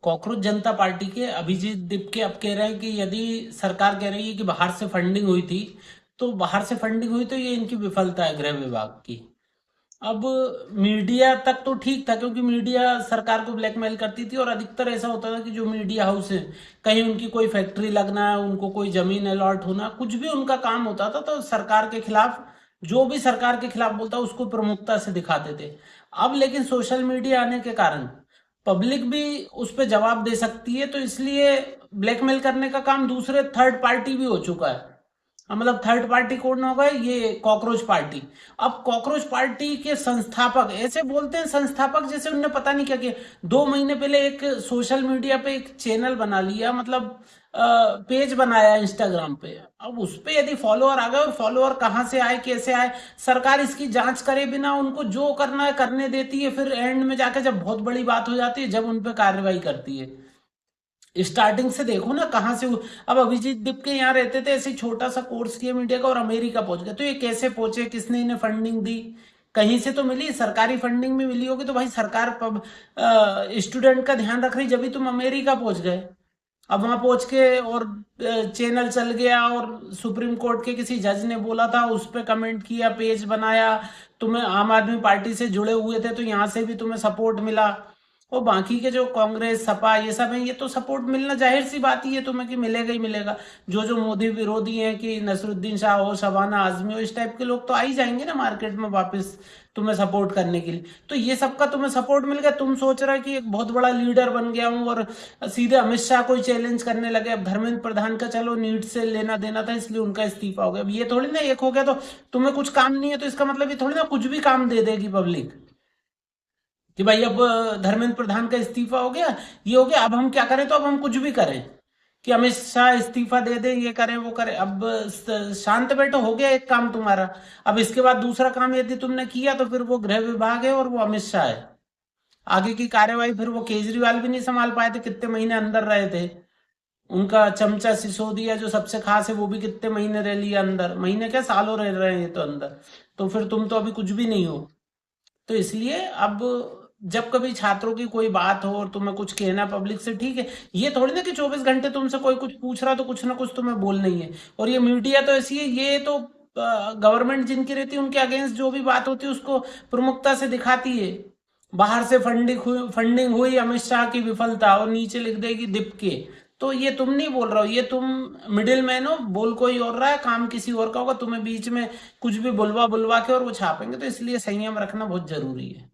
Cockroach जनता party के अभिजीत दीपके अब कह रहे हैं कि यदि सरकार कह रही है कि बाहर से फंडिंग हुई थी, तो बाहर से फंडिंग हुई तो ये इनकी विफलता है गृह विभाग की। अब मीडिया तक तो ठीक था, क्योंकि मीडिया सरकार को ब्लैकमेल करती थी, और अधिकतर ऐसा होता था कि जो मीडिया हाउस है, कहीं उनकी कोई फैक्ट्री लगना, उनको कोई जमीन अलॉट होना, कुछ भी उनका काम होता था तो सरकार के खिलाफ, जो भी सरकार के खिलाफ बोलता उसको प्रमुखता से दिखाते थे। अब लेकिन सोशल मीडिया आने के कारण पब्लिक भी उस पर जवाब दे सकती है, तो इसलिए ब्लैकमेल करने का काम दूसरे थर्ड पार्टी भी हो चुका है। मतलब थर्ड पार्टी कौन होगा? ये कॉकरोच पार्टी। अब कॉकरोच पार्टी के संस्थापक ऐसे बोलते हैं, संस्थापक जैसे उन्होंने पता नहीं क्या किया। 2 महीने पहले एक सोशल मीडिया पे एक चैनल बना लिया, मतलब पेज बनाया इंस्टाग्राम पे। अब उस पे यदि फॉलोअर आ गए, और फॉलोअर कहाँ से आए, कैसे आए, सरकार इसकी जांच करे बिना उनको जो करना है करने देती है। फिर एंड में जाकर जब बहुत बड़ी बात हो जाती है, जब उन पे कार्रवाई करती है। स्टार्टिंग से देखो ना कहाँ से अब अभिजीत दीप के यहाँ रहते थे, ऐसे छोटा सा कोर्स किया मीडिया का और अमेरिका पहुंच गए। तो ये कैसे पहुंचे, किसने इन्हें फंडिंग दी? कहीं से तो मिली, सरकारी फंडिंग में मिली होगी, तो भाई सरकार स्टूडेंट का ध्यान रख रही, जब भी तुम अमेरिका पहुंच गए। अब वहां पहुंच के और चैनल चल गया, और सुप्रीम कोर्ट के किसी जज ने बोला था, उस पर कमेंट किया, पेज बनाया, तुम्हें आम आदमी पार्टी से जुड़े हुए थे तो यहाँ से भी तुम्हें सपोर्ट मिला। और बाकी के जो कांग्रेस सपा ये सब है, ये तो सपोर्ट मिलना जाहिर सी बात ही है तुम्हें कि मिलेगा ही मिलेगा। जो जो मोदी विरोधी हैं, कि नसरुद्दीन शाह हो, शबाना आजमी हो, इस टाइप के लोग तो आ ही जाएंगे ना मार्केट में वापस तुम्हें सपोर्ट करने के लिए। तो ये सबका तुम्हें सपोर्ट मिल गया, तुम सोच रहे कि एक बहुत बड़ा लीडर बन गया हूँ, और सीधे अमित शाह को चैलेंज करने लगे। अब धर्मेंद्र प्रधान का चलो नीट से लेना देना था, इसलिए उनका इस्तीफा हो गया। अब ये थोड़ी ना एक हो गया तो तुम्हें कुछ काम नहीं है, तो इसका मतलब ये थोड़ी ना कुछ भी काम दे देगी पब्लिक कि भाई अब धर्मेंद्र प्रधान का इस्तीफा हो गया, ये हो गया, अब हम क्या करें? तो अब हम कुछ भी करें कि अमित शाह इस्तीफा दे दें, ये करें वो करें। अब शांत बैठो, हो गया एक काम तुम्हारा। अब इसके बाद दूसरा काम यदि तुमने किया, तो फिर वो गृह विभाग है और वो अमित शाह है। आगे की कार्यवाही फिर वो केजरीवाल भी नहीं संभाल पाए थे, कितने महीने अंदर रहे थे। उनका चमचा सिसोदिया जो सबसे खास है, वो भी कितने महीने रह लिया अंदर, महीने क्या सालों रह रहे हैं ये तो अंदर। तो फिर तुम तो अभी कुछ भी नहीं हो। तो इसलिए अब जब कभी छात्रों की कोई बात हो और तुम्हें कुछ कहना पब्लिक से, ठीक है। ये थोड़ी ना कि 24 घंटे तुमसे कोई कुछ पूछ रहा तो कुछ ना कुछ तुम्हें बोलना ही है। और ये मीडिया तो ऐसी है, ये तो गवर्नमेंट जिनकी रहती है उनके अगेंस्ट जो भी बात होती है उसको प्रमुखता से दिखाती है। बाहर से फंडिंग हुई, अमित शाह की विफलता, और नीचे लिख देगी दीप के। तो ये तुम नहीं बोल रहे हो, ये तुम मिडिल मैन हो, बोल कोई और रहा है, काम किसी और का होगा, तुम्हें बीच में कुछ भी बुलवा बुलवा के और वो छापेंगे। तो इसलिए संयम रखना बहुत जरूरी है।